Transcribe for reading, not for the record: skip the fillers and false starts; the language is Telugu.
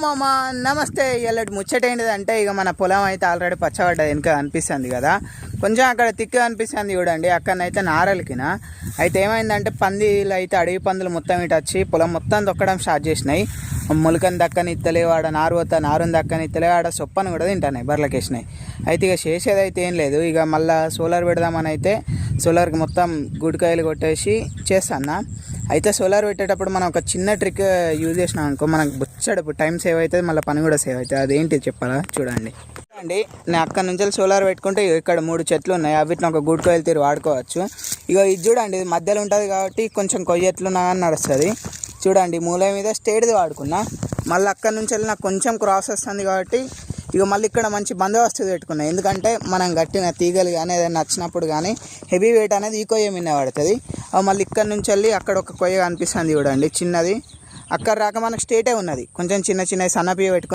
మామ నమస్తే. ఇలాంటి ముచ్చట ఏంటిదంటే ఇక మన పొలం అయితే ఆల్రెడీ పచ్చబడ్డది వెనుక అనిపిస్తుంది కదా, కొంచెం అక్కడ తిక్కు అనిపిస్తుంది చూడండి. అక్కడనైతే నారలికిన అయితే ఏమైందంటే పందిలు అయితే అడవి పందులు మొత్తం ఇటు వచ్చి పొలం మొత్తం తొక్కడం స్టార్ట్ చేసినాయి. మొలకని దక్కని ఇత్తలేవు, ఆడ నారుని దక్కని ఇత్తలేవు, ఆడ సొప్పని కూడా తింటున్నాయి, బర్రెలకేసినాయి. అయితే ఇక చేసేది అయితే ఏం లేదు, ఇక మళ్ళీ సోలార్ పెడదామని అయితే సోలార్కి మొత్తం గుడికాయలు కొట్టేసి చేస్తాను. అయితే సోలార్ పెట్టేటప్పుడు మనం ఒక చిన్న ట్రిక్ యూజ్ చేసినాం అనుకో, మనకు బుచ్చడు టైం సేవ్ అవుతుంది, మళ్ళీ పని కూడా సేవ్ అవుతుంది. అదేంటి చెప్పాలా చూడండి. అండి నేను అక్కడ నుంచి సోలార్ పెట్టుకుంటే ఇక్కడ 3 చెట్లు ఉన్నాయి, వీటిని ఒక గుడికాయలు తీరు వాడుకోవచ్చు. ఇక ఇది చూడండి, ఇది మధ్యలో ఉంటుంది కాబట్టి కొంచెం కొయ్యట్లున్నా కానీ నడుస్తుంది. చూడండి మూల మీద స్టేట్ది వాడుకున్నా, మళ్ళీ అక్కడ నుంచి నాకు కొంచెం క్రాస్ వస్తుంది కాబట్టి ఇక మళ్ళీ ఇక్కడ మంచి బందోబస్తు పెట్టుకున్నాయి. ఎందుకంటే మనం గట్టిన తీగలు కానీ ఏదైనా నచ్చినప్పుడు కానీ హెవీ వెయిట్ అనేది ఈ కొయ్య మీద పడుతుంది. మళ్ళీ ఇక్కడ నుంచి వెళ్ళి అక్కడ ఒక కొయ్య కనిపిస్తుంది చూడండి చిన్నది, అక్కడ రాక మనకు స్టేటే ఉన్నది, కొంచెం చిన్న చిన్న సన్నపియ పెట్టుకుని